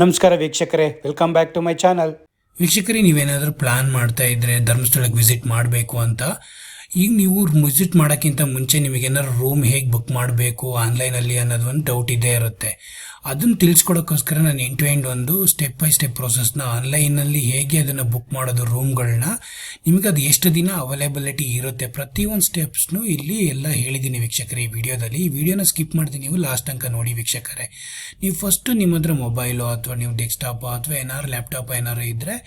ನಮಸ್ಕಾರ ವೀಕ್ಷಕರೇ, welcome back to my channel. ವೀಕ್ಷಕರೇ, ನೀವೇನಾದರೂ ಪ್ಲಾನ್ ಮಾಡ್ತಾ ಇದ್ರೆ ಧರ್ಮಸ್ಥಳಕ್ಕೆ ವಿಸಿಟ್ ಮಾಡಬೇಕು ಅಂತ, ಈಗ ನೀವು ವಿಸಿಟ್ ಮಾಡೋಕ್ಕಿಂತ ಮುಂಚೆ ನಿಮಗೇನಾದ್ರು ರೂಮ್ ಹೇಗೆ ಬುಕ್ ಮಾಡಬೇಕು ಆನ್ಲೈನಲ್ಲಿ ಅನ್ನೋದು ಒಂದು ಡೌಟ್ ಇದ್ದೇ ಇರುತ್ತೆ. ಅದನ್ನು ತಿಳಿಸ್ಕೊಡೋಕ್ಕೋಸ್ಕರ ನಾನು ಎಂಟು ಒಂದು ಸ್ಟೆಪ್ ಬೈ ಸ್ಟೆಪ್ ಪ್ರೊಸೆಸ್ನ ಆನ್ಲೈನಲ್ಲಿ ಹೇಗೆ ಅದನ್ನು ಬುಕ್ ಮಾಡೋದು ರೂಮ್ಗಳನ್ನ, ನಿಮಗೆ ಅದು ಎಷ್ಟು ದಿನ ಅವೈಲೇಬಿಲಿಟಿ ಇರುತ್ತೆ ಪ್ರತಿಯೊಂದು ಸ್ಟೆಪ್ಸ್ನು ಇಲ್ಲಿ ಎಲ್ಲ ಹೇಳಿದ್ದೀನಿ ವೀಕ್ಷಕರೇ. ಈ ವಿಡಿಯೋದಲ್ಲಿ ಈ ವಿಡಿಯೋನ ಸ್ಕಿಪ್ ಮಾಡ್ತೀನಿ, ನೀವು ಲಾಸ್ಟ್ ತನಕ ನೋಡಿ ವೀಕ್ಷಕರೇ. ನೀವು ಫಸ್ಟು ನಿಮ್ಮ ಹತ್ರ ಮೊಬೈಲು ಅಥವಾ ನೀವು ಡೆಸ್ಕ್ಟಾಪು ಅಥವಾ ಏನಾರು ಲ್ಯಾಪ್ಟಾಪ್ ಏನಾರು ಇದ್ದರೆ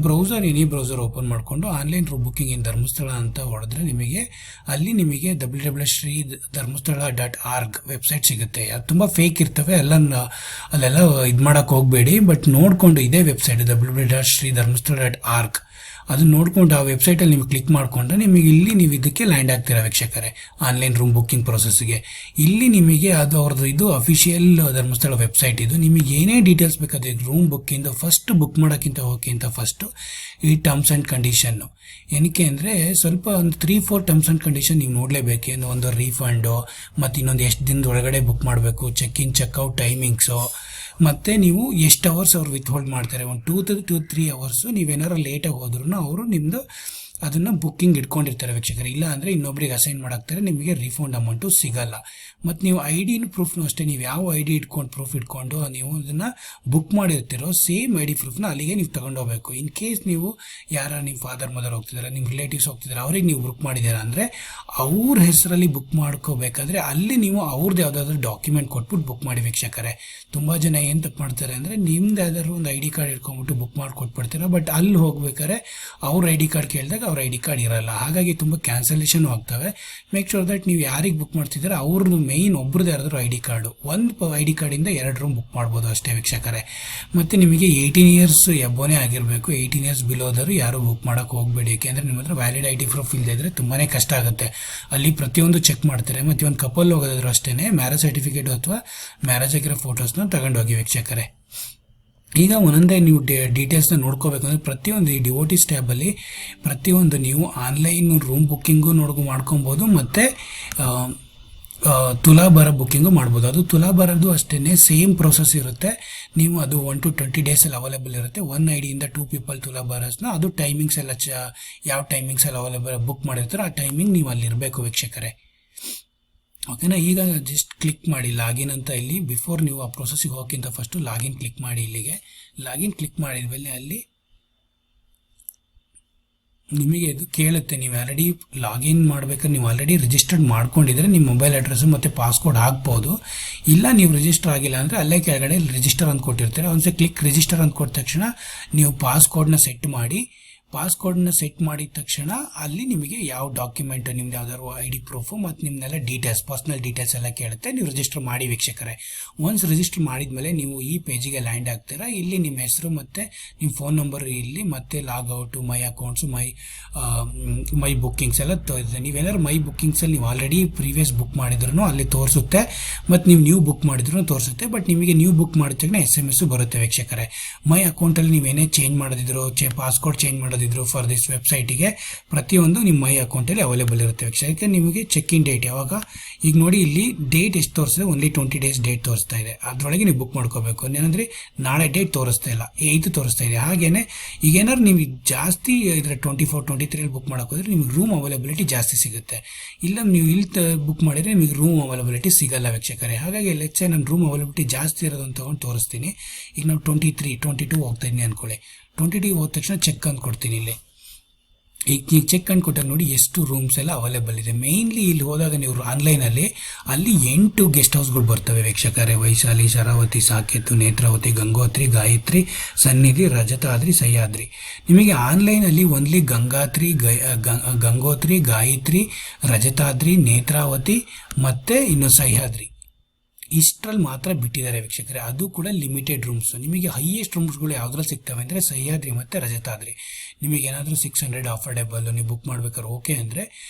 ಬ್ರೌಸರ್, ಎನಿ ಬ್ರೌಸರ್ ಓಪನ್ ಮಾಡಿಕೊಂಡು ಆನ್ಲೈನ್ ಬುಕ್ಕಿಂಗ್ ಇನ್ ಧರ್ಮಸ್ಥಳ ಅಂತ ಹೊಡೆದ್ರೆ ನಿಮಗೆ ಅಲ್ಲಿ ನಿಮಗೆ www.sridarmasthala.org ವೆಬ್ಸೈಟ್ ಸಿಗುತ್ತೆ. ಅದು ತುಂಬ ಫೇಕ್ ಇರ್ತವೆ, ಅಲ್ಲೆಲ್ಲ ಇದು ಮಾಡೋಕ್ಕೆ ಹೋಗಬೇಡಿ. ಬಟ್ ನೋಡಿಕೊಂಡು ಇದೇ ವೆಬ್ಸೈಟ್ www.sridarmasthala.org ಅದನ್ನ ನೋಡ್ಕೊಂಡು ಆ ವೆಬ್ಸೈಟಲ್ಲಿ ನಿಮಗೆ ಕ್ಲಿಕ್ ಮಾಡಿಕೊಂಡ್ರೆ ನಿಮಗೆ ಇಲ್ಲಿ ನೀವು ಇದಕ್ಕೆ ಲ್ಯಾಂಡ್ ಆಗ್ತೀರಾ ವೀಕ್ಷಕರೇ, ಆನ್ಲೈನ್ ರೂಮ್ ಬುಕ್ಕಿಂಗ್ ಪ್ರೊಸೆಸ್ಗೆ. ಇಲ್ಲಿ ನಿಮಗೆ ಅದು ಅವ್ರದ್ದು ಇದು ಅಫಿಷಿಯಲ್ ಧರ್ಮಸ್ಥಳ ವೆಬ್ಸೈಟ್. ಇದು ನಿಮಗೆ ಏನೇ ಡೀಟೇಲ್ಸ್ ಬೇಕಾದ್ರೆ ರೂಮ್ ಬುಕ್ಕಿಂದ ಫಸ್ಟ್ ಬುಕ್ ಮಾಡೋಕ್ಕಿಂತ ಹೋಗೋಕ್ಕಿಂತ ಫಸ್ಟು ಈ ಟರ್ಮ್ಸ್ ಆ್ಯಂಡ್ ಕಂಡೀಷನ್ನು ಏನಕ್ಕೆ ಅಂದರೆ ಸ್ವಲ್ಪ ಒಂದು 3-4 ಟರ್ಮ್ಸ್ ಆ್ಯಂಡ್ ಕಂಡೀಷನ್ ನೀವು ನೋಡಲೇಬೇಕು. ಒಂದು ರೀಫಂಡು, ಮತ್ತು ಇನ್ನೊಂದು ಎಷ್ಟು ದಿನದ ಒಳಗಡೆ ಬುಕ್ ಮಾಡಬೇಕು, ಚೆಕ್ ಇನ್ ಚೆಕ್ಔಟ್ ಟೈಮಿಂಗ್ಸು, ಮತ್ತು ನೀವು ಎಷ್ಟು ಅವರ್ಸ್ ಅವ್ರು ವಿತ್ ಹೋಲ್ಡ್ ಮಾಡ್ತಾರೆ. ಒಂದು 2 to 3 ಅವರ್ಸು ನೀವೇನಾರು ಲೇಟಾಗಿ ಹೋದ್ರೂ ಅವರು ನಿಮ್ಮದು ಅದನ್ನು ಬುಕ್ಕಿಂಗ್ ಇಟ್ಕೊಂಡಿರ್ತಾರೆ ವೀಕ್ಷಕರು. ಇಲ್ಲ ಅಂದರೆ ಇನ್ನೊಬ್ರಿಗೆ ಅಸೈನ್ ಮಾಡಾಕ್ತಾರೆ, ನಿಮಗೆ ರೀಫಂಡ್ ಅಮೌಂಟು ಸಿಗಲ್ಲ. ಮತ್ತು ನೀವು ಪ್ರೂಫ್ನು ಅಷ್ಟೇ, ನೀವು ಯಾವ ಪ್ರೂಫ್ ಇಟ್ಕೊಂಡು ನೀವು ಅದನ್ನು ಬುಕ್ ಮಾಡಿರ್ತೀರೋ ಸೇಮ್ ಪ್ರೂಫ್ನ ಅಲ್ಲಿಗೆ ನೀವು ತೊಗೊಂಡೋಗ್ಬೇಕು. ಇನ್ ಕೇಸ್ ನೀವು ನಿಮ್ಮ ಫಾದರ್ ಮದರ್ ಹೋಗ್ತಿದ್ದಾರೆ, ನಿಮ್ಮ ರಿಲೇಟಿವ್ಸ್ ಹೋಗ್ತಿದ್ದಾರೆ, ಅವ್ರಿಗೆ ನೀವು ಬುಕ್ ಮಾಡಿದ್ದೀರಾ ಅಂದರೆ ಅವ್ರ ಹೆಸರಲ್ಲಿ ಬುಕ್ ಮಾಡ್ಕೋಬೇಕಾದ್ರೆ ಅಲ್ಲಿ ನೀವು ಅವ್ರದ್ದು ಯಾವುದಾದ್ರೂ ಡಾಕ್ಯುಮೆಂಟ್ ಕೊಟ್ಬಿಟ್ಟು ಬುಕ್ ಮಾಡಿ ವೀಕ್ಷಕರೇ. ತುಂಬ ಜನ ಏನು ತಪ್ಪು ಮಾಡ್ತಾರೆ ಅಂದರೆ ನಿಮ್ದು ಯಾವ್ದಾದ್ರು ಒಂದು ಕಾರ್ಡ್ ಇಟ್ಕೊಂಡ್ಬಿಟ್ಟು ಬುಕ್ ಮಾಡಿಕೊಟ್ಬಿಡ್ತೀರ. ಬಟ್ ಅಲ್ಲಿ ಹೋಗ್ಬೇಕಾದ್ರೆ ಅವ್ರ ಕಾರ್ಡ್ ಕೇಳಿದಾಗ ಅವ್ರ ಕಾರ್ಡ್ ಇರಲ್ಲ, ಹಾಗಾಗಿ ತುಂಬ ಕ್ಯಾನ್ಸಲೇಷನ್ ಆಗ್ತವೆ. ಮೇಕ್ ಶೋರ್ ದಟ್ ನೀವು ಯಾರಿಗೆ ಬುಕ್ ಮಾಡ್ತಿದ್ದಾರೆ ಅವ್ರದ್ದು ಮೇಯ್ನ್ ಒಬ್ರದ್ದು ಯಾರಾದರೂ ಕಾರ್ಡು, ಒಂದು ಕಾರ್ಡಿಂದ 2 ರೂಮ್ ಬುಕ್ ಮಾಡ್ಬೋದು ಅಷ್ಟೇ ವೀಕ್ಷಕರೇ. ಮತ್ತು ನಿಮಗೆ 18 ಇಯರ್ಸ್ ಎಬೋನೇ ಆಗಿರಬೇಕು. 18 ಇಯರ್ಸ್ ಬಿಲೋದರು ಯಾರು ಬುಕ್ ಮಾಡೋಕ್ಕೆ ಹೋಗಬೇಡಿ, ಯಾಕೆಂದರೆ ನಿಮ್ಮ ಹತ್ರ ವ್ಯಾಲಿಡ್ ಪ್ರೂಫ್ ಇಲ್ಲದೆ ಇದ್ದರೆ ತುಂಬಾ ಕಷ್ಟ ಆಗುತ್ತೆ. ಅಲ್ಲಿ ಪ್ರತಿಯೊಂದು ಚೆಕ್ ಮಾಡ್ತಾರೆ. ಮತ್ತು ಒಂದು ಕಪಲ್ ಹೋಗೋದಾದ್ರು ಅಷ್ಟೇ ಮ್ಯಾರೇಜ್ ಸರ್ಟಿಫಿಕೇಟು ಅಥವಾ ಮ್ಯಾರೇಜ್ ಆಗಿರೋ ಫೋಟೋಸ್ನ ತಗೊಂಡೋಗಿ ವೀಕ್ಷಕರೇ. ಈಗ ಒಂದೊಂದೇ ನೀವು ಡೀಟೇಲ್ಸ್ನ ನೋಡ್ಕೋಬೇಕಂದ್ರೆ ಪ್ರತಿಯೊಂದು ಈ ಡಿವೋಟಿಸ್ ಟ್ಯಾಬಲ್ಲಿ ಪ್ರತಿಯೊಂದು ನೀವು ಆನ್ಲೈನ್ ರೂಮ್ ಬುಕ್ಕಿಂಗು ಮಾಡ್ಕೊಬೋದು, ಮತ್ತು ತುಲಾಭಾರ ಬುಕ್ಕಿಂಗು ಮಾಡ್ಬೋದು. ಅದು ತುಲಾಭಾರದ್ದು ಅಷ್ಟೇ ಸೇಮ್ ಪ್ರೊಸೆಸ್ ಇರುತ್ತೆ. ನೀವು ಅದು 1 to 20 ಡೇಸಲ್ಲಿ ಅವೈಲೇಬಲ್ ಇರುತ್ತೆ. 1 ಐಡಿಯಿಂದ 2 ಪೀಪಲ್ ತುಲಾಭಾರಸ್ನ ಅದು ಟೈಮಿಂಗ್ಸ್ ಎಲ್ಲ ಯಾವ ಟೈಮಿಂಗ್ಸಲ್ಲಿ ಅವೈಲೇಬಲ್ ಬುಕ್ ಮಾಡಿರ್ತಾರೋ ಆ ಟೈಮಿಂಗ್ ನೀವು ಅಲ್ಲಿರಬೇಕು ವೀಕ್ಷಕರೇ. ಓಕೆನಾ? ಈಗ ಜಸ್ಟ್ ಕ್ಲಿಕ್ ಮಾಡಿ ಲಾಗಿನ್ ಅಂತ. ಇಲ್ಲಿ ಬಿಫೋರ್ ನೀವು ಆ ಪ್ರೊಸೆಸ್ಸಿಗೆ ಹೋಗೋಕ್ಕಿಂತ ಫಸ್ಟು ಲಾಗಿನ್ ಕ್ಲಿಕ್ ಮಾಡಿ. ಇಲ್ಲಿಗೆ ಲಾಗಿನ್ ಕ್ಲಿಕ್ ಮಾಡಿದ್ಮೇಲೆ ಅಲ್ಲಿ ನಿಮಗೆ ಇದು ಕೇಳುತ್ತೆ. ನೀವು ಆಲ್ರೆಡಿ ಲಾಗಿನ್ ಮಾಡಬೇಕಾದ್ರೆ ನೀವು ಆಲ್ರೆಡಿ ರಿಜಿಸ್ಟರ್ಡ್ ಮಾಡ್ಕೊಂಡಿದ್ರೆ ನಿಮ್ಮ ಮೊಬೈಲ್ ಅಡ್ರೆಸ್ಸು ಮತ್ತು ಪಾಸ್ಕೋಡ್ ಹಾಕ್ಬೋದು. ಇಲ್ಲ ನೀವು ರಿಜಿಸ್ಟರ್ ಆಗಿಲ್ಲ ಅಂದರೆ ಅಲ್ಲೇ ಕೆಳಗಡೆ ರಿಜಿಸ್ಟರ್ ಅಂತ ಕೊಟ್ಟಿರ್ತಾರೆ. ಒಂದ್ಸಲ ಕ್ಲಿಕ್ ರಿಜಿಸ್ಟರ್ ಅಂತ ಕೊಟ್ಟ ತಕ್ಷಣ ನೀವು ಪಾಸ್ಕೋಡ್ನ ಸೆಟ್ ಮಾಡಿ. ಪಾಸ್ಕೋಡ್ನ ಸೆಟ್ ಮಾಡಿದ ತಕ್ಷಣ ಅಲ್ಲಿ ನಿಮಗೆ ಯಾವ ಡಾಕ್ಯುಮೆಂಟ್, ನಿಮ್ದು ಯಾವ್ದಾದ್ರು ಪ್ರೂಫು ಮತ್ತು ನಿಮ್ಮನ್ನೆಲ್ಲ ಡೀಟೇಲ್ಸ್, ಪರ್ಸ್ನಲ್ ಡೀಟೇಲ್ಸ್ ಎಲ್ಲ ಕೇಳುತ್ತೆ. ನೀವು ರಿಜಿಸ್ಟರ್ ಮಾಡಿ ವೀಕ್ಷಕರೇ. ಒನ್ಸ್ ರಿಜಿಸ್ಟರ್ ಮಾಡಿದ್ಮೇಲೆ ನೀವು ಈ ಪೇಜಿಗೆ ಲ್ಯಾಂಡ್ ಆಗ್ತೀರಾ. ಇಲ್ಲಿ ನಿಮ್ಮ ಹೆಸರು ಮತ್ತು ನಿಮ್ಮ ಫೋನ್ ನಂಬರ್ ಇಲ್ಲಿ, ಮತ್ತು ಲಾಗೌಟು, ಮೈ ಅಕೌಂಟ್ಸು, ಮೈ ಬುಕ್ಕಿಂಗ್ಸ್ ಎಲ್ಲ ತೋರಿಸುತ್ತೆ. ನೀವೇನಾದ್ರು ಮೈ ಬುಕ್ಕಿಂಗ್ಸಲ್ಲಿ ನೀವು ಆಲ್ರೆಡಿ ಪ್ರೀವಿಯಸ್ ಬುಕ್ ಮಾಡಿದ್ರು ಅಲ್ಲಿ ತೋರಿಸುತ್ತೆ, ಮತ್ತು ನೀವು ನ್ಯೂ ಬುಕ್ ಮಾಡಿದ್ರು ತೋರಿಸುತ್ತೆ. ಬಟ್ ನಿಮಗೆ ನ್ಯೂ ಬುಕ್ ಮಾಡಿದ ತಕ್ಷಣ SMS ಬರುತ್ತೆ ವೀಕ್ಷಕರೇ. ಮೈ ಅಕೌಂಟಲ್ಲಿ ನೀವೇನೇ ಚೇಂಜ್ ಮಾಡೋದಿದ್ರು, ಪಾಸ್ಕೋಡ್ ಚೇಂಜ್ ಮಾಡೋದಿದ್ರು ಫಾರ್ ದಿಸ್ ವೆಬ್ಸೈಟಿಗೆ ಪ್ರತಿಯೊಂದು ನಿಮ್ಮ ಮೈ ಅಕೌಂಟಲ್ಲಿ ಅವೈಲೇಬಲ್ ಇರುತ್ತೆ ವೀಕ್ಷಕರಿಗೆ. ನಿಮಗೆ ಚೆಕ್ ಇನ್ ಡೇಟ್ ಯಾವಾಗ, ಈಗ ನೋಡಿ ಇಲ್ಲಿ ಡೇಟ್ ಎಷ್ಟು ತೋರಿಸಿದೆ, ಓನ್ಲಿ 20 ಡೇಸ್ ಡೇಟ್ ತೋರಿಸ್ತಾ ಇದೆ. ಅದರೊಳಗೆ ನೀವು ಬುಕ್ ಮಾಡ್ಕೋಬೇಕು. ಏನಂದರೆ ನಾಳೆ ಡೇಟ್ ತೋರಿಸ್ತಾ ಇಲ್ಲ, 8 ತೋರಿಸ್ತಾ ಇದೆ. ಹಾಗೇನೆ ಈಗ ಏನಾದ್ರು ನೀವು ಜಾಸ್ತಿ ಇದ್ರೆ 24, 23 ಬುಕ್ ಮಾಡೋಕ್ಕೋದ್ರೆ ನಿಮಗೆ ರೂಮ್ ಅವೈಲಬಿಲಿಟಿ ಜಾಸ್ತಿ ಸಿಗುತ್ತೆ. ಇಲ್ಲ ನೀವು ಇಲ್ಲಿ ಬುಕ್ ಮಾಡಿದರೆ ನಿಮಗೆ ರೂಮ್ ಅವೈಲಬಿಲಿಟಿ ಸಿಗಲ್ಲ ವೀಕ್ಷಕರೇ. ಹಾಗಾಗಿ ಲೆಚ್ಚೆ ನಾನು ರೂಮ್ ಅವೈಲಬಿಲಿಟಿ ಜಾಸ್ತಿ ಇರೋದು ತಗೊಂಡು ತೋರಿಸ್ತೀನಿ. ಈಗ ನಾವು 23, 22 ಹೋಗ್ತಾ ಇದ್ದೀನಿ ಅಂದ್ಕೊಳ್ಳಿ. 22 ಹೋದ ತಕ್ಷಣ ಚೆಕ್ ಅಂತ ಕೊಡ್ತೀನಿ. ಇಲ್ಲಿ ಈಗ ಚೆಕ್ ಅಂತ ಕೊಟ್ಟಾಗ ನೋಡಿ ಎಷ್ಟು ರೂಮ್ಸ್ ಎಲ್ಲ ಅವೈಲೇಬಲ್ ಇದೆ. ಮೇಯ್ನ್ಲಿ ಇಲ್ಲಿ ಹೋದಾಗ ನೀವು ಆನ್ಲೈನಲ್ಲಿ ಅಲ್ಲಿ 8 ಗೆಸ್ಟ್ ಹೌಸ್ಗಳು ಬರ್ತವೆ ವೀಕ್ಷಕರೇ. ವೈಶಾಲಿ, ಶರಾವತಿ, ಸಾಕೇತು, ನೇತ್ರಾವತಿ, ಗಂಗೋತ್ರಿ, ಗಾಯತ್ರಿ, ಸನ್ನಿಧಿ, ರಜತಾದ್ರಿ, ಸಹ್ಯಾದ್ರಿ. ನಿಮಗೆ ಆನ್ಲೈನಲ್ಲಿ ಓನ್ಲಿ ಗಂಗೋತ್ರಿ, ಗಾಯತ್ರಿ, ರಜತಾದ್ರಿ, ನೇತ್ರಾವತಿ ಮತ್ತು ಇನ್ನು ಸಹ್ಯಾದ್ರಿ ಇಷ್ಟರಲ್ಲಿ ಮಾತ್ರ ಬಿಟ್ಟಿದ್ದಾರೆ ವೀಕ್ಷಕರೇ. ಅದು ಕೂಡ ಲಿಮಿಟೆಡ್ ರೂಮ್ಸು. ನಿಮಗೆ ಹೈಯೆಸ್ಟ್ ರೂಮ್ಸ್ಗಳು ಯಾವುದ್ರಲ್ಲಿ ಸಿಗ್ತವೆ ಅಂದರೆ ಸಹ್ಯಾದ್ರಿ ಮತ್ತು ರಜತಾದ್ರಿ. ನಿಮಗೇನಾದರೂ 600 ಅಫೋರ್ಡೆಬಲ್ ನೀವು ಬುಕ್ ಮಾಡ್ಬೇಕಾದ್ರೆ ಓಕೆ ಅಂದರೆ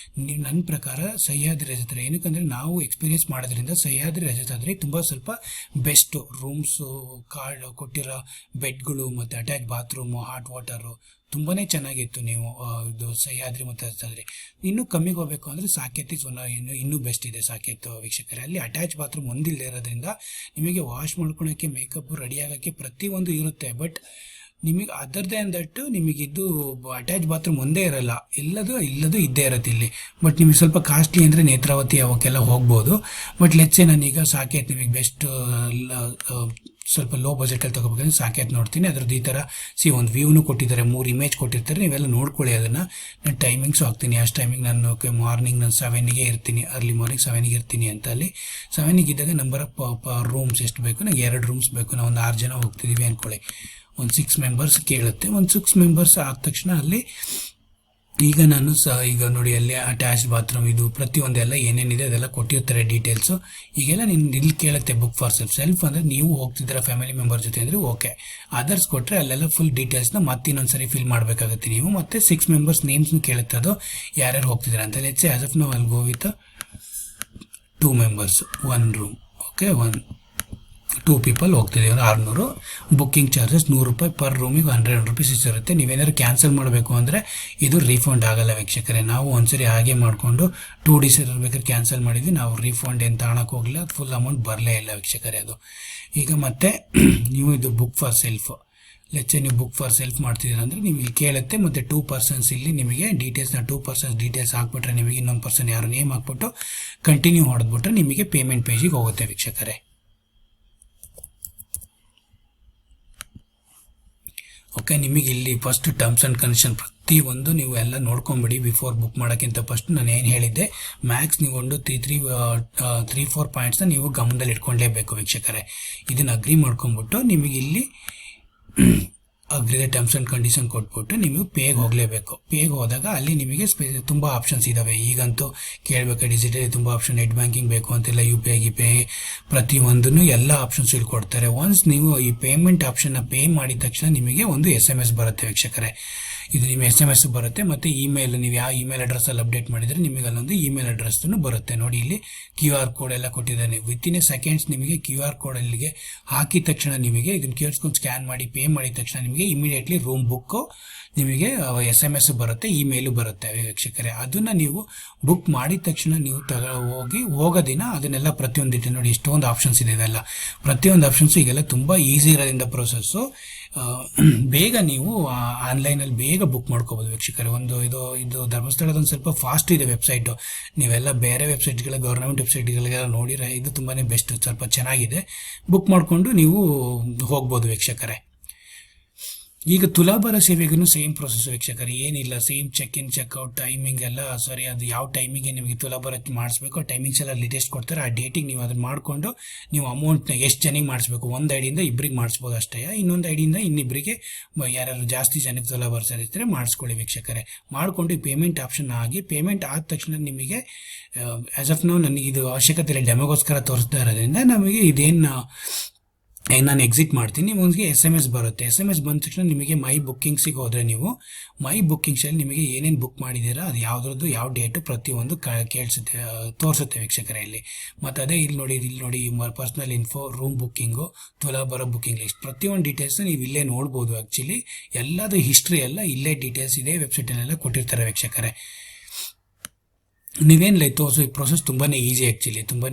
ನೀವು ನನ್ನ ಪ್ರಕಾರ ಸಹ್ಯಾದ್ರಿ ರಜತಾದ್ರಿ. ಏನಕ್ಕಂದರೆ ನಾವು ಎಕ್ಸ್ಪೀರಿಯನ್ಸ್ ಮಾಡೋದ್ರಿಂದ ಸಹ್ಯಾದ್ರಿ ರಜತಾದ್ರಿ ತುಂಬ ಸ್ವಲ್ಪ ಬೆಸ್ಟು. ರೂಮ್ಸು, ಕಾರ್ಡ್ ಕೊಟ್ಟಿರೋ ಬೆಡ್ಗಳು ಮತ್ತು ಅಟ್ಯಾಚ್ ಬಾತ್ರೂಮು, ಹಾಟ್ ವಾಟರು ತುಂಬಾ ಚೆನ್ನಾಗಿತ್ತು. ನೀವು ಇದು ಸಹ್ಯಾದ್ರಿ ಮತ್ತು ಅದಾದ್ರಿ ಇನ್ನೂ ಕಮ್ಮಿಗೆ ಹೋಗಬೇಕು ಅಂದರೆ ಸಾಕೇತ್ ಇಸ್ ಇನ್ನೂ ಬೆಸ್ಟ್ ಇದೆ ಸಾಕೇತ್ ವೀಕ್ಷಕರೇ. ಅಲ್ಲಿ ಅಟ್ಯಾಚ್ ಬಾತ್ರೂಮ್ ಒಂದಿಲ್ಲದೆ ಇರೋದ್ರಿಂದ ನಿಮಗೆ ವಾಶ್ ಮಾಡ್ಕೊಳಕ್ಕೆ, ಮೇಕಪ್ ರೆಡಿ ಆಗೋಕ್ಕೆ ಪ್ರತಿಯೊಂದು ಇರುತ್ತೆ. ಬಟ್ ನಿಮಗೆ ಅದರ್ ದ್ಯಾನ್ ದಟ್ ನಿಮಗಿದ್ದು ಅಟ್ಯಾಚ್ ಬಾತ್ರೂಮ್ ಒಂದೇ ಇರಲ್ಲ, ಇಲ್ಲದು ಇದ್ದೇ ಇರುತ್ತೆ ಇಲ್ಲಿ. ಬಟ್ ನಿಮಗೆ ಸ್ವಲ್ಪ ಕಾಸ್ಟ್ಲಿ ಅಂದರೆ ನೇತ್ರಾವತಿ ಅವಕ್ಕೆಲ್ಲ ಹೋಗ್ಬೋದು. ಬಟ್ ಲೆಟ್ಸೆ ನಾನೀಗ ಸಾಕೇತ್ ನಿಮಗೆ ಬೆಸ್ಟ್ ಸ್ವಲ್ಪ ಲೋ ಬಜೆಟಲ್ಲಿ ತೊಗೋಬೇಕಂದ್ರೆ ಸಾಕೇತ್ ನೋಡ್ತೀನಿ. ಅದ್ರದ್ದು ಈ ಥರ ಒಂದು ವ್ಯೂನು ಕೊಟ್ಟಿದ್ದಾರೆ, 3 ಇಮೇಜ್ ಕೊಟ್ಟಿರ್ತಾರೆ, ನೀವೆಲ್ಲ ನೋಡ್ಕೊಳ್ಳಿ ಅದನ್ನು. ನಾನು ಟೈಮಿಂಗ್ಸು ಹಾಕ್ತೀನಿ. ಅಷ್ಟು ಟೈಮಿಂಗ್ ನಾನು ಮಾರ್ನಿಂಗ್ ನಾನು 7ಗೆ ಇರ್ತೀನಿ, ಅರ್ಲಿ ಮಾರ್ನಿಂಗ್ 7ಗೆ ಇರ್ತೀನಿ ಅಂತ. ಅಲ್ಲಿ 7ಗೆ ಇದ್ದಾಗ ನಂಬರ್ ಆಫ್ ರೂಮ್ಸ್ ಎಷ್ಟು ಬೇಕು, ನನಗೆ 2 ರೂಮ್ಸ್ ಬೇಕು, ನಾವು ಒಂದು 6 ಜನ ಹೋಗ್ತಿದ್ದೀವಿ ಅಂದ್ಕೊಳ್ಳಿ. ಒಂದು 6 ಮೆಂಬರ್ಸ್ ಕೇಳುತ್ತೆ. ಒಂದು 6 ಮೆಂಬರ್ಸ್ ಆದ ತಕ್ಷಣ ಅಲ್ಲಿ ಈಗ ನಾನು ಈಗ ನೋಡಿ ಅಲ್ಲಿ ಅಟ್ಯಾಚ್ ಬಾತ್ರೂಮ್ ಇದು ಪ್ರತಿಯೊಂದೆಲ್ಲ ಏನೇನಿದೆ ಅದೆಲ್ಲ ಕೊಟ್ಟಿರ್ತಾರೆ ಡೀಟೇಲ್ಸು. ಈಗೆಲ್ಲ ಇಲ್ಲಿ ಕೇಳುತ್ತೆ ಬುಕ್ ಫಾರ್ ಸೆಲ್ಫ್ ಅಂದರೆ ನೀವು ಹೋಗ್ತಿದ್ದೀರಾ ಫ್ಯಾಮಿಲಿ ಮೆಂಬರ್ ಜೊತೆ ಅಂದರೆ ಓಕೆ. ಅದರ್ಸ್ ಕೊಟ್ಟರೆ ಅಲ್ಲೆಲ್ಲ ಫುಲ್ ಡೀಟೇಲ್ಸ್ನ ಮತ್ತೆ ಇನ್ನೊಂದ್ಸರಿ ಫಿಲ್ ಮಾಡಬೇಕಾಗುತ್ತೆ ನೀವು. ಮತ್ತೆ 6 ಮೆಂಬರ್ಸ್ ನೇಮ್ಸ್ನು ಕೇಳುತ್ತೆ, ಅದು ಯಾರ್ಯಾರು ಹೋಗ್ತಿದ್ದೀರಾ ಅಂತ. Let's say as of now ಅಲ್ಲಿ go with 2 members 1 room. Okay, 2 people ಹೋಗ್ತಿದ್ದೀವಿ, 600. ಬುಕ್ಕಿಂಗ್ ಚಾರ್ಜಸ್ 100 ರೂಪಾಯಿ ಪರ್ ರೂಮಿಗೆ 100 ರೂಪೀಸ್ ಇರುತ್ತೆ. ನೀವೇನಾದ್ರು ಕ್ಯಾನ್ಸಲ್ ಮಾಡಬೇಕು ಅಂದರೆ ಇದು ರೀಫಂಡ್ ಆಗಲ್ಲ ವೀಕ್ಷಕರೇ. ನಾವು ಒಂದ್ಸರಿ ಹಾಗೆ ಮಾಡಿಕೊಂಡು 2 days ಇರಬೇಕಾದ್ರೆ ಕ್ಯಾನ್ಸಲ್ ಮಾಡಿದ್ವಿ, ನಾವು ರೀಫಂಡ್ ಏನು ತಗೊಳಕ್ಕೆ ಹೋಗಲಿಲ್ಲ, ಅದು ಫುಲ್ ಅಮೌಂಟ್ ಬರಲೇ ಇಲ್ಲ ವೀಕ್ಷಕರೇ ಅದು. ಈಗ ಮತ್ತೆ ನೀವು ಇದು ಬುಕ್ ಫಾರ್ ಸೆಲ್ಫ್, ಲೆಚ್ಚೆ ನೀವು ಬುಕ್ ಫಾರ್ ಸೆಲ್ಫ್ ಮಾಡ್ತಿದ್ದೀರ ಅಂದರೆ ನೀವು ಇಲ್ಲಿ ಕೇಳುತ್ತೆ. ಮತ್ತು 2 ಪರ್ಸನ್ಸ್ ಇಲ್ಲಿ ನಿಮಗೆ ಡೀಟೇಲ್ಸ್ನ 2 ಪರ್ಸನ್ಸ್ ಡೀಟೇಲ್ಸ್ ಹಾಕ್ಬಿಟ್ರೆ ನಿಮಗೆ ಇನ್ನೊಂದು ಪರ್ಸನ್ ಯಾರು ನೇಮ್ ಹಾಕ್ಬಿಟ್ಟು ಕಂಟಿನ್ಯೂ ಹೊಡೆದ್ಬಿಟ್ರೆ ನಿಮಗೆ ಪೇಮೆಂಟ್ ಪೇಜಿಗೆ ಹೋಗುತ್ತೆ ವೀಕ್ಷಕರೇ. ಓಕೆ, ನಿಮಗೆ ಇಲ್ಲಿ ಫಸ್ಟ್ ಟರ್ಮ್ಸ್ ಆ್ಯಂಡ್ ಕಂಡೀಷನ್ ಪ್ರತಿಯೊಂದು ನೀವು ಎಲ್ಲ ನೋಡ್ಕೊಂಬಿಡಿ ಬಿಫೋರ್ ಬುಕ್ ಮಾಡೋಕ್ಕಿಂತ ಫಸ್ಟ್. ನಾನು ಏನು ಹೇಳಿದ್ದೆ, ಮ್ಯಾಕ್ಸ್ ನೀವು ಒಂದು 3-4 ಪಾಯಿಂಟ್ಸ್ನ ನೀವು ಗಮನದಲ್ಲಿ ಇಟ್ಕೊಳ್ಳೇಬೇಕು ವೀಕ್ಷಕರೇ. ಇದನ್ನು ಅಗ್ರಿ ಮಾಡ್ಕೊಂಬಿಟ್ಟು ನಿಮಗೆ ಇಲ್ಲಿ ಅಗ್ರಿದ ಟರ್ಮ್ಸ್ ಆ್ಯಂಡ್ ಕಂಡೀಷನ್ ಕೊಟ್ಬಿಟ್ಟು ನೀವು ಪೇಗೆ ಹೋಗಲೇಬೇಕು. ಪೇಗೆ ಹೋದಾಗ ಅಲ್ಲಿ ನಿಮಗೆ ತುಂಬ ಆಪ್ಷನ್ಸ್ ಇದ್ದಾವೆ. ಈಗಂತೂ ಕೇಳಬೇಕು ಡಿಜಿಟಲಿ ತುಂಬ ಆಪ್ಷನ್, ನೆಟ್ ಬ್ಯಾಂಕಿಂಗ್ ಬೇಕು ಅಂತೆಲ್ಲ, UPI ಪ್ರತಿಯೊಂದನ್ನು ಎಲ್ಲ ಆಪ್ಷನ್ಸ್ ಇಲ್ಲಿ ಕೊಡ್ತಾರೆ. ಒನ್ಸ್ ನೀವು ಈ ಪೇಮೆಂಟ್ ಆಪ್ಷನ್ನ ಪೇ ಮಾಡಿದ ತಕ್ಷಣ ನಿಮಗೆ ಒಂದು SMS ಬರುತ್ತೆ ವೀಕ್ಷಕರೇ. ಇದು ನಿಮ್ಮ SMS ಬರುತ್ತೆ. ಮತ್ತು ಇಮೇಲ್, ನೀವು ಯಾವ ಇಮೇಲ್ ಅಡ್ರೆಸ್ಸಲ್ಲಿ ಅಪ್ಡೇಟ್ ಮಾಡಿದರೆ ನಿಮಗೆ ಅಲ್ಲೊಂದು ಇಮೇಲ್ ಅಡ್ರೆಸ್ಸನ್ನು ಬರುತ್ತೆ. ನೋಡಿ ಇಲ್ಲಿ QR ಕೋಡ್ ಎಲ್ಲ ಕೊಟ್ಟಿದ್ದಾನೆ. ವಿತಿನ್ ಎ ಸೆಕೆಂಡ್ಸ್ ನಿಮಗೆ QR ಕೋಡ್ ಅಲ್ಲಿಗೆ ಹಾಕಿದ ತಕ್ಷಣ ನಿಮಗೆ ಇದನ್ನು ಕೇಳಿಸ್ಕೊಂಡು ಸ್ಕ್ಯಾನ್ ಮಾಡಿ ಪೇ ಮಾಡಿದ ತಕ್ಷಣ ನಿಮಗೆ ಇಮಿಡಿಯೇಟ್ಲಿ ರೂಮ್ ಬುಕ್ಕು ನಿಮಗೆ SMS ಬರುತ್ತೆ, ಇಮೇಲು ಬರುತ್ತೆ ವೀಕ್ಷಕರೇ. ಅದನ್ನು ನೀವು ಬುಕ್ ಮಾಡಿದ ತಕ್ಷಣ ನೀವು ಹೋಗೋ ದಿನ ಅದನ್ನೆಲ್ಲ ಪ್ರತಿಯೊಂದು ಡೀಟೇಲ್ ನೋಡಿ, ಇಷ್ಟೊಂದು ಆಪ್ಷನ್ಸ್ ಇದೆ. ಇದೆಲ್ಲ ಪ್ರತಿಯೊಂದು ಆಪ್ಷನ್ಸು ಈಗೆಲ್ಲ ತುಂಬ ಈಸಿ ಇರೋದ್ರಿಂದ ಪ್ರೊಸೆಸ್ಸು ಬೇಗ ನೀವು ಆನ್ಲೈನಲ್ಲಿ ಬೇಗ ಬುಕ್ ಮಾಡ್ಕೋಬೋದು ವೀಕ್ಷಕರೇ. ಇದು ಧರ್ಮಸ್ಥಳದೊಂದು ಸ್ವಲ್ಪ ಫಾಸ್ಟ್ ಇದೆ ವೆಬ್ಸೈಟು. ನೀವೆಲ್ಲ ಬೇರೆ ವೆಬ್ಸೈಟ್ಗಳ ಗೌರ್ಮೆಂಟ್ ವೆಬ್ಸೈಟ್ಗಳಿಗೆಲ್ಲ ನೋಡಿದ್ರೆ ಇದು ತುಂಬಾ ಬೆಸ್ಟ್, ಸ್ವಲ್ಪ ಚೆನ್ನಾಗಿದೆ. ಬುಕ್ ಮಾಡಿಕೊಂಡು ನೀವು ಹೋಗ್ಬೋದು ವೀಕ್ಷಕರೇ. ಈಗ ತುಲಾಭಾರ ಸೇವೆಗೂ ಸೇಮ್ ಪ್ರೊಸೆಸ್ ವೀಕ್ಷಕರೇ, ಏನಿಲ್ಲ, same check in checkout timing ಎಲ್ಲ ಅದು ಯಾವ ಟೈಮಿಗೆ ನಿಮಗೆ ತುಲಾಭಾರ ಮಾಡಿಸ್ಬೇಕು ಆ ಟೈಮಿಂಗ್ಸ್ ಎಲ್ಲ ಲಿಸ್ಟ್ ಕೊಡ್ತಾರೆ. ಆ ಡೇಟಿಗೆ ನೀವು ಅದನ್ನು ಮಾಡಿಕೊಂಡು ನೀವು ಅಮೌಂಟ್ನ ಎಷ್ಟು ಜನಕ್ಕೆ ಮಾಡಿಸ್ಬೇಕು, ಒಂದು ಐಡಿಯಿಂದ ಇಬ್ಬರಿಗೆ ಮಾಡಿಸ್ಬೋದು ಅಷ್ಟೇ. ಇನ್ನೊಂದು ಐಡಿಯಿಂದ ಇನ್ನಿಬ್ಬರಿಗೆ ಯಾರ್ಯಾರು ಜಾಸ್ತಿ ಜನಕ್ಕೆ ತುಲಾಭಾರ ಸೇರಿಸ್ತಾರೆ ಮಾಡಿಸ್ಕೊಳ್ಳಿ ವೀಕ್ಷಕರೇ. ಮಾಡಿಕೊಂಡು ಪೇಮೆಂಟ್ ಆಪ್ಷನ್ ಆಗಿ ಪೇಮೆಂಟ್ ಆದ ತಕ್ಷಣ ನಿಮಗೆ ಆಸ್ ಆಫ್ ನಾವು ನನಗೆ ಇದು ಅವಶ್ಯಕತೆ ಇಲ್ಲ, ಡೆಮೋಗೋಸ್ಕರ ತೋರಿಸ್ತಾ ಇರೋದ್ರಿಂದ ನಮಗೆ ಇದೇನು ನಾನು ಎಕ್ಸಿಟ್ ಮಾಡ್ತೀನಿ. ನಿಮಗೆ SMS ಬರುತ್ತೆ. SMS ಬಂದ ತಕ್ಷಣ ನಿಮಗೆ ಮೈ ಬುಕ್ಕಿಂಗ್ಸಿಗೆ ಹೋದರೆ ನೀವು ಮೈ ಬುಕ್ಕಿಂಗ್ಸಲ್ಲಿ ನಿಮಗೆ ಏನೇನು ಬುಕ್ ಮಾಡಿದ್ದೀರಾ ಅದು ಯಾವುದ್ರದ್ದು ಯಾವ ಡೇಟು ಪ್ರತಿಯೊಂದು ತೋರಿಸುತ್ತೆ ವೀಕ್ಷಕರೇ ಇಲ್ಲಿ. ಮತ್ತು ಅದೇ ಇಲ್ಲಿ ನೋಡಿ ಪರ್ಸನಲ್ ಇನ್ಫೋ, ರೂಮ್ ಬುಕ್ಕಿಂಗು, ತುಲಾಭಾರ ಬುಕ್ಕಿಂಗ್ ಲಿಸ್ಟ್ ಪ್ರತಿಯೊಂದು ಡೀಟೇಲ್ಸ್ ನೀವು ಇಲ್ಲೇ ನೋಡ್ಬೋದು. ಆ್ಯಕ್ಚುಲಿ ಎಲ್ಲದು ಹಿಸ್ಟ್ರಿ ಎಲ್ಲ ಇಲ್ಲೇ ಡೀಟೇಲ್ಸ್ ಇದೆ ವೆಬ್ಸೈಟಲ್ಲೆಲ್ಲ ಕೊಟ್ಟಿರ್ತಾರೆ ವೀಕ್ಷಕರೇ. ನೀವೇನಿಲ್ಲ ತೋರಿಸು, ಈ ಪ್ರೊಸೆಸ್ ತುಂಬಾ ಈಸಿ ಆ್ಯಕ್ಚುಲಿ. ತುಂಬಾ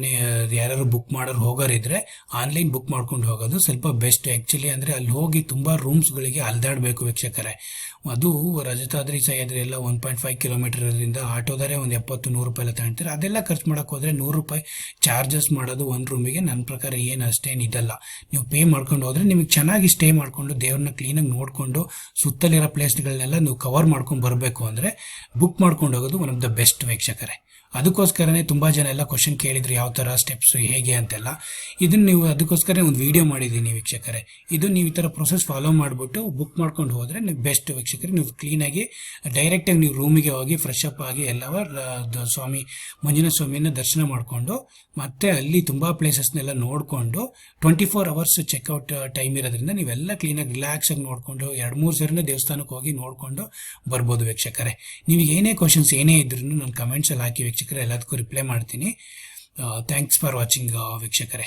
ಯಾರು ಬುಕ್ ಮಾಡೋರು ಹೋಗೋರಿದ್ರೆ ಆನ್ಲೈನ್ ಬುಕ್ ಮಾಡ್ಕೊಂಡು ಹೋಗೋದು ಸ್ವಲ್ಪ ಬೆಸ್ಟ್ ಆ್ಯಕ್ಚುಲಿ. ಅಂದರೆ ಅಲ್ಲಿ ಹೋಗಿ ತುಂಬ ರೂಮ್ಸ್ಗಳಿಗೆ ಅಲ್ದಾಡಬೇಕು ವೀಕ್ಷಕರೇ. ಅದು ರಜತಾದ್ರಿ ಸಹ್ಯಾದ್ರಿ ಎಲ್ಲ 1.5 ಕಿಲೋಮೀಟರ್ ಇರೋದ್ರಿಂದ ಆಟೋದರೆ ಒಂದು 70-100 ರೂಪಾಯಿ ಎಲ್ಲ ತಗೊಳ್ತಾರೆ. ಅದೆಲ್ಲ ಖರ್ಚು ಮಾಡೋಕೆ ಹೋದರೆ 100 ರೂಪಾಯಿ ಚಾರ್ಜಸ್ ಮಾಡೋದು ಒಂದು ರೂಮಿಗೆ ನನ್ನ ಪ್ರಕಾರ ಏನು ಅಷ್ಟೇನು ಇದಲ್ಲ. ನೀವು ಪೇ ಮಾಡ್ಕೊಂಡು ಹೋದರೆ ನಿಮಗೆ ಚೆನ್ನಾಗಿ ಸ್ಟೇ ಮಾಡಿಕೊಂಡು ದೇವ್ರನ್ನ ಕ್ಲೀನಾಗಿ ನೋಡಿಕೊಂಡು ಸುತ್ತಲಿರೋ ಪ್ಲೇಸ್ಗಳನ್ನೆಲ್ಲ ನೀವು ಕವರ್ ಮಾಡ್ಕೊಂಡು ಬರಬೇಕು ಅಂದರೆ ಬುಕ್ ಮಾಡ್ಕೊಂಡು ಹೋಗೋದು ಒನ್ ಆಫ್ ದ ಬೆಸ್ಟ್ ವೀಕ್ಷಕರೇ. ಅದಕ್ಕೋಸ್ಕರನೇ ತುಂಬ ಜನ ಎಲ್ಲ ಕ್ವಶನ್ ಕೇಳಿದ್ರು ಯಾವ ಥರ ಸ್ಟೆಪ್ಸು ಹೇಗೆ ಅಂತೆಲ್ಲ. ಇದನ್ನು ನೀವು ಅದಕ್ಕೋಸ್ಕರ ಒಂದು ವಿಡಿಯೋ ಮಾಡಿದ್ದೀನಿ ವೀಕ್ಷಕರೇ. ಇದು ನೀವು ಈ ಥರ ಪ್ರೊಸೆಸ್ ಫಾಲೋ ಮಾಡಿಬಿಟ್ಟು ಬುಕ್ ಮಾಡ್ಕೊಂಡು ಹೋದರೆ ನೀವು ಬೆಸ್ಟ್ ವೀಕ್ಷಕರೇ. ನೀವು ಕ್ಲೀನಾಗಿ ಡೈರೆಕ್ಟಾಗಿ ನೀವು ರೂಮಿಗೆ ಹೋಗಿ ಫ್ರೆಶ್ ಅಪ್ ಆಗಿ ಎಲ್ಲವ ಮಂಜುನಾಥ ಸ್ವಾಮಿನ ದರ್ಶನ ಮಾಡಿಕೊಂಡು ಮತ್ತೆ ಅಲ್ಲಿ ತುಂಬ ಪ್ಲೇಸಸ್ನೆಲ್ಲ ನೋಡಿಕೊಂಡು 24 hours ಚೆಕ್ಔಟ್ ಟೈಮ್ ಇರೋದ್ರಿಂದ ನೀವೆಲ್ಲ ಕ್ಲೀನಾಗಿ ರಿಲ್ಯಾಕ್ಸಾಗಿ ನೋಡಿಕೊಂಡು 2-3 ಸರಿನ ದೇವಸ್ಥಾನಕ್ಕೆ ಹೋಗಿ ನೋಡಿಕೊಂಡು ಬರ್ಬೋದು ವೀಕ್ಷಕರೇ. ನೀವು ಏನೇ ಕ್ವಶನ್ಸ್ ಏನೇ ಇದ್ರೂ ನನ್ನ ಕಮೆಂಟ್ಸಲ್ಲಿ ಹಾಕಿ ವೀಕ್ಷಕರೇ, ಎಲ್ಲದಕ್ಕೂ ರಿಪ್ಲೈ ಮಾಡ್ತೀನಿ. ಥ್ಯಾಂಕ್ಸ್ ಫಾರ್ ವಾಚಿಂಗ್ ವೀಕ್ಷಕರೇ.